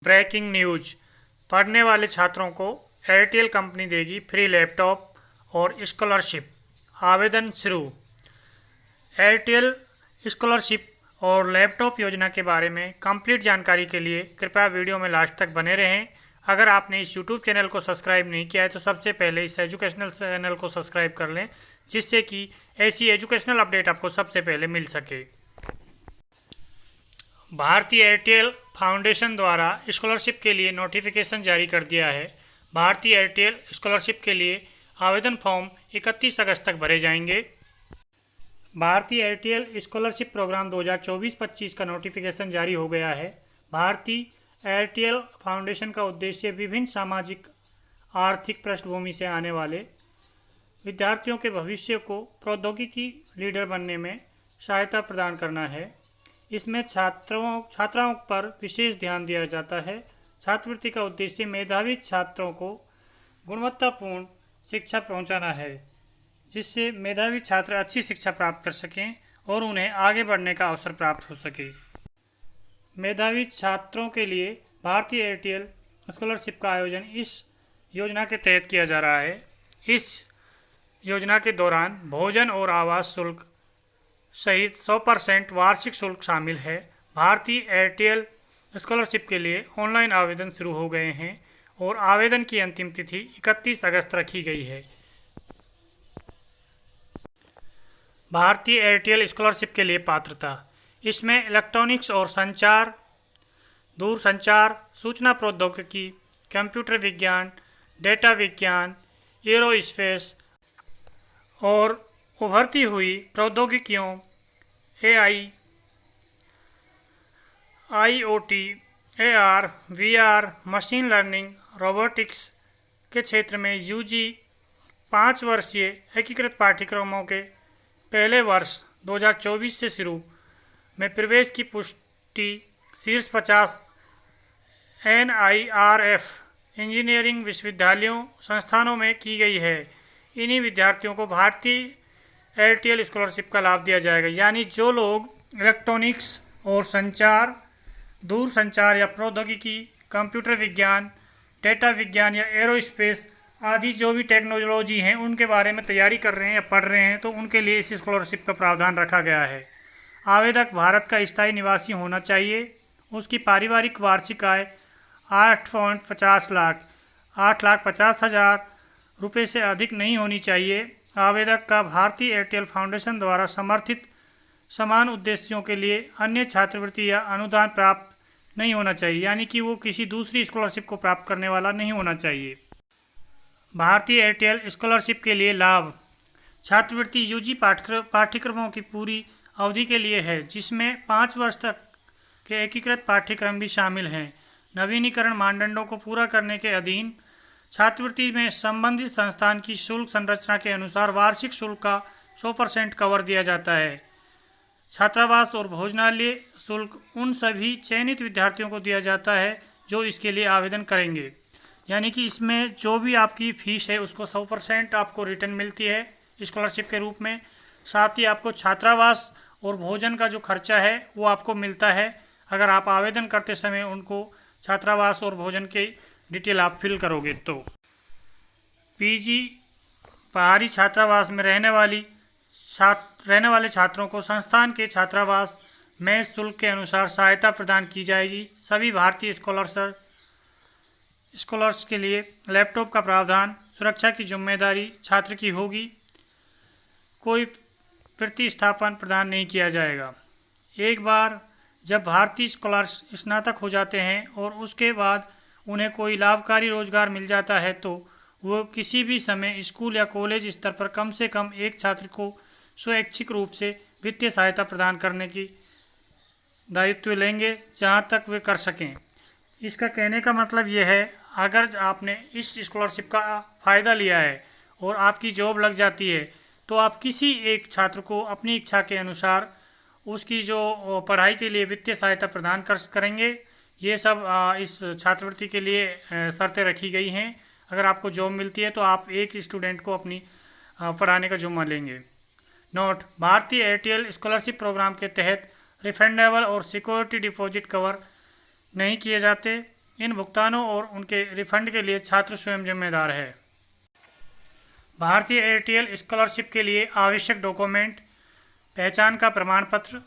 Breaking news. पढ़ने वाले छात्रों को एयरटेल कंपनी देगी फ्री लैपटॉप और स्कॉलरशिप। आवेदन शुरू। एयरटेल स्कॉलरशिप और लैपटॉप योजना के बारे में कंप्लीट जानकारी के लिए कृपया वीडियो में लास्ट तक बने रहें। अगर आपने इस यूट्यूब चैनल को सब्सक्राइब नहीं किया है तो सबसे पहले इस एजुकेशनल चैनल को सब्सक्राइब कर लें, जिससे कि ऐसी एजुकेशनल अपडेट आपको सबसे पहले मिल सके। भारतीय एयरटेल फाउंडेशन द्वारा स्कॉलरशिप के लिए नोटिफिकेशन जारी कर दिया है। भारतीय एयरटेल स्कॉलरशिप के लिए आवेदन फॉर्म 31 अगस्त तक भरे जाएंगे। भारतीय एयरटेल स्कॉलरशिप प्रोग्राम 2024-25 का नोटिफिकेशन जारी हो गया है। भारतीय एयरटेल फाउंडेशन का उद्देश्य विभिन्न सामाजिक आर्थिक पृष्ठभूमि से आने वाले विद्यार्थियों के भविष्य को प्रौद्योगिकी लीडर बनने में सहायता प्रदान करना है। इसमें छात्राओं पर विशेष ध्यान दिया जाता है। छात्रवृत्ति का उद्देश्य मेधावी छात्रों को गुणवत्तापूर्ण शिक्षा पहुंचाना है, जिससे मेधावी छात्र अच्छी शिक्षा प्राप्त कर सकें और उन्हें आगे बढ़ने का अवसर प्राप्त हो सके। मेधावी छात्रों के लिए भारतीय एयरटेल स्कॉलरशिप का आयोजन इस योजना के तहत किया जा रहा है। इस योजना के दौरान भोजन और आवास शुल्क सहित 100% वार्षिक शुल्क शामिल है। भारतीय एयरटेल स्कॉलरशिप के लिए ऑनलाइन आवेदन शुरू हो गए हैं और आवेदन की अंतिम तिथि 31 अगस्त रखी गई है। भारतीय एयरटेल स्कॉलरशिप के लिए पात्रता। इसमें इलेक्ट्रॉनिक्स और संचार, दूरसंचार, सूचना प्रौद्योगिकी, कंप्यूटर विज्ञान, डेटा विज्ञान, एरोस्पेस और उभरती हुई प्रौद्योगिकियों, AI, IoT, AR, VR, machine learning, robotics के क्षेत्र में UG 5 वर्षीय एकीकृत पाठ्यक्रमों के पहले वर्ष 2024 से शुरू में प्रवेश की पुष्टि शीर्ष 50 NIRF इंजीनियरिंग विश्वविद्यालयों संस्थानों में की गई है। इन्हीं विद्यार्थियों को भारतीय एयरटेल स्कॉलरशिप का लाभ दिया जाएगा। यानी जो लोग इलेक्ट्रॉनिक्स और संचार, दूरसंचार या प्रौद्योगिकी, कंप्यूटर विज्ञान, डेटा विज्ञान या एरोस्पेस आदि जो भी टेक्नोलॉजी हैं उनके बारे में तैयारी कर रहे हैं या पढ़ रहे हैं, तो उनके लिए इस स्कॉलरशिप का प्रावधान रखा गया है। आवेदक भारत का स्थायी निवासी होना चाहिए। उसकी पारिवारिक वार्षिक आय 8.50 लाख 8,50,000 रुपये से अधिक नहीं होनी चाहिए। आवेदक का भारतीय एयरटेल फाउंडेशन द्वारा समर्थित समान उद्देश्यों के लिए अन्य छात्रवृत्ति या अनुदान प्राप्त नहीं होना चाहिए, यानी कि वो किसी दूसरी स्कॉलरशिप को प्राप्त करने वाला नहीं होना चाहिए। भारतीय एयरटेल स्कॉलरशिप के लिए लाभ। छात्रवृत्ति UG पाठ्यक्रमों की पूरी अवधि के लिए है, जिसमें 5 वर्ष तक के एकीकृत पाठ्यक्रम भी शामिल हैं। नवीनीकरण मानदंडों को पूरा करने के अधीन छात्रवृत्ति में संबंधित संस्थान की शुल्क संरचना के अनुसार वार्षिक शुल्क का 100% कवर दिया जाता है। छात्रावास और भोजनालय शुल्क उन सभी चयनित विद्यार्थियों को दिया जाता है जो इसके लिए आवेदन करेंगे। यानी कि इसमें जो भी आपकी फ़ीस है उसको 100% आपको रिटर्न मिलती है स्कॉलरशिप के रूप में। साथ ही आपको छात्रावास और भोजन का जो खर्चा है वो आपको मिलता है, अगर आप आवेदन करते समय उनको छात्रावास और भोजन के डिटेल आप फिल करोगे तो। PG बाहरी छात्रावास में रहने वाले छात्रों को संस्थान के छात्रावास में शुल्क के अनुसार सहायता प्रदान की जाएगी। सभी भारतीय स्कॉलर्स के लिए लैपटॉप का प्रावधान, सुरक्षा की जिम्मेदारी छात्र की होगी। कोई प्रतिस्थापन प्रदान नहीं किया जाएगा। एक बार जब भारतीय स्कॉलर्स स्नातक हो जाते हैं और उसके बाद उन्हें कोई लाभकारी रोजगार मिल जाता है, तो वो किसी भी समय स्कूल या कॉलेज स्तर पर कम से कम एक छात्र को स्वैच्छिक रूप से वित्तीय सहायता प्रदान करने की दायित्व लेंगे, जहाँ तक वे कर सकें। इसका कहने का मतलब ये है, अगर आपने इस स्कॉलरशिप का फ़ायदा लिया है और आपकी जॉब लग जाती है, तो आप किसी एक छात्र को अपनी इच्छा के अनुसार उसकी जो पढ़ाई के लिए वित्तीय सहायता प्रदान करेंगे। ये सब इस छात्रवृत्ति के लिए शर्तें रखी गई हैं। अगर आपको जॉब मिलती है तो आप एक स्टूडेंट को अपनी पढ़ाने का जिम्मा लेंगे। नोट: भारतीय एयरटेल स्कॉलरशिप प्रोग्राम के तहत रिफंडेबल और सिक्योरिटी डिपॉजिट कवर नहीं किए जाते। इन भुगतानों और उनके रिफंड के लिए छात्र स्वयं जिम्मेदार है। भारतीय एयरटेल स्कॉलरशिप के लिए आवश्यक डॉक्यूमेंट: पहचान का प्रमाण पत्र,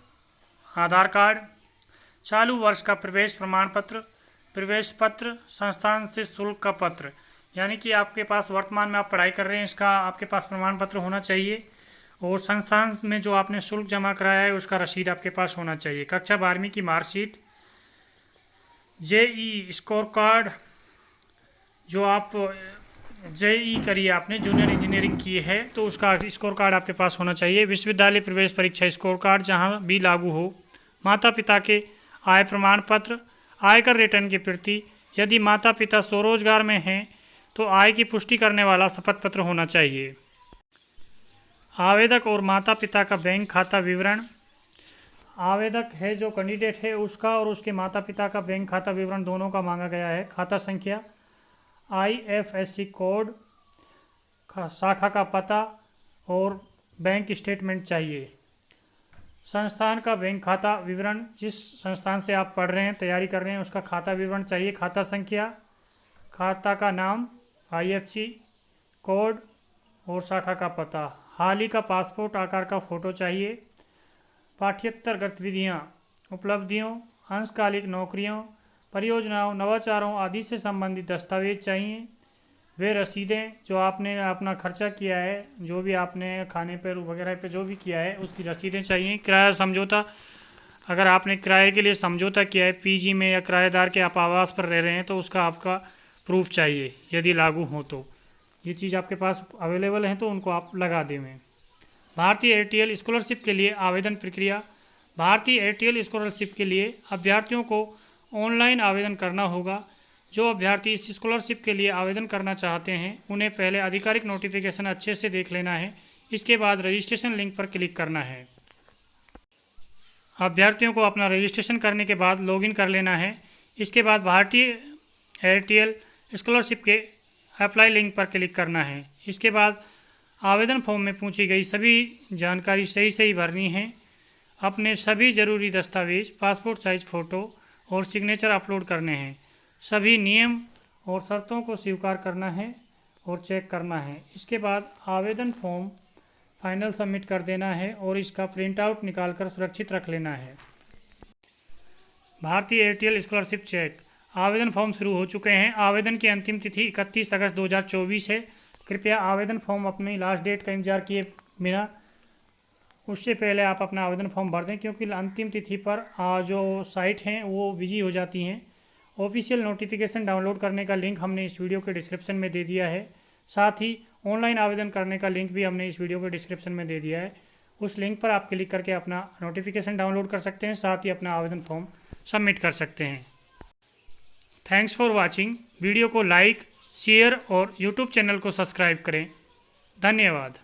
आधार कार्ड, चालू वर्ष का प्रवेश प्रमाण पत्र, प्रवेश पत्र, संस्थान से शुल्क का पत्र, यानी कि आपके पास वर्तमान में आप पढ़ाई कर रहे हैं इसका आपके पास प्रमाण पत्र होना चाहिए, और संस्थान में जो आपने शुल्क जमा कराया है उसका रसीद आपके पास होना चाहिए। कक्षा 12वीं की मार्कशीट, जेई स्कोर कार्ड, जो आप जेई करिए आपने जूनियर इंजीनियरिंग की है तो उसका स्कोर कार्ड आपके पास होना चाहिए। विश्वविद्यालय प्रवेश परीक्षा स्कोर कार्ड जहां भी लागू हो। माता पिता के आय प्रमाण पत्र, आयकर रिटर्न की प्रति, यदि माता पिता स्वरोजगार में हैं तो आय की पुष्टि करने वाला शपथ पत्र होना चाहिए। आवेदक और माता पिता का बैंक खाता विवरण, आवेदक है जो कैंडिडेट है उसका और उसके माता पिता का बैंक खाता विवरण दोनों का मांगा गया है। खाता संख्या, IFSC कोड, शाखा का पता और बैंक स्टेटमेंट चाहिए। संस्थान का बैंक खाता विवरण, जिस संस्थान से आप पढ़ रहे हैं तैयारी कर रहे हैं उसका खाता विवरण चाहिए। खाता संख्या, खाता का नाम, IFSC कोड और शाखा का पता। हाल ही का पासपोर्ट आकार का फ़ोटो चाहिए। पाठ्येतर गतिविधियाँ, उपलब्धियों, अंशकालिक नौकरियों, परियोजनाओं, नवाचारों आदि से संबंधित दस्तावेज चाहिए। वे रसीदें जो आपने अपना खर्चा किया है, जो भी आपने खाने पर वगैरह पे जो भी किया है उसकी रसीदें चाहिए। किराया समझौता, अगर आपने किराए के लिए समझौता किया है PG में या किराएदार के आप आवास पर रह रहे हैं तो उसका आपका प्रूफ चाहिए यदि लागू हो तो। ये चीज़ आपके पास अवेलेबल है तो उनको आप लगा दें। भारतीय एयरटेल स्कॉलरशिप के लिए आवेदन प्रक्रिया। भारतीय एयरटेल स्कॉलरशिप के लिए अभ्यर्थियों को ऑनलाइन आवेदन करना होगा। जो अभ्यर्थी इस स्कॉलरशिप के लिए आवेदन करना चाहते हैं उन्हें पहले आधिकारिक नोटिफिकेशन अच्छे से देख लेना है। इसके बाद रजिस्ट्रेशन लिंक पर क्लिक करना है। अभ्यर्थियों को अपना रजिस्ट्रेशन करने के बाद लॉगिन कर लेना है। इसके बाद भारतीय एयरटेल स्कॉलरशिप के अप्लाई लिंक पर क्लिक करना है। इसके बाद आवेदन फॉर्म में पूछी गई सभी जानकारी सही भरनी है। अपने सभी ज़रूरी दस्तावेज, पासपोर्ट साइज फ़ोटो और सिग्नेचर अपलोड करने हैं। सभी नियम और शर्तों को स्वीकार करना है और चेक करना है। इसके बाद आवेदन फॉर्म फाइनल सबमिट कर देना है और इसका प्रिंट आउट निकाल कर सुरक्षित रख लेना है। भारतीय एयरटेल स्कॉलरशिप चेक, आवेदन फॉर्म शुरू हो चुके हैं। आवेदन की अंतिम तिथि 31 अगस्त 2024 है। कृपया आवेदन फॉर्म अपनी लास्ट डेट का इंतजार किए बिना उससे पहले आप अपना आवेदन फॉर्म भर दें, क्योंकि अंतिम तिथि पर जो साइट हैं वो बिजी हो जाती हैं। ऑफिशियल नोटिफिकेशन डाउनलोड करने का लिंक हमने इस वीडियो के डिस्क्रिप्शन में दे दिया है। साथ ही ऑनलाइन आवेदन करने का लिंक भी हमने इस वीडियो के डिस्क्रिप्शन में दे दिया है। उस लिंक पर आप क्लिक करके अपना नोटिफिकेशन डाउनलोड कर सकते हैं, साथ ही अपना आवेदन फॉर्म सबमिट कर सकते हैं। Thanks for watching. वीडियो को लाइक, शेयर और यूट्यूब चैनल को सब्सक्राइब करें। धन्यवाद।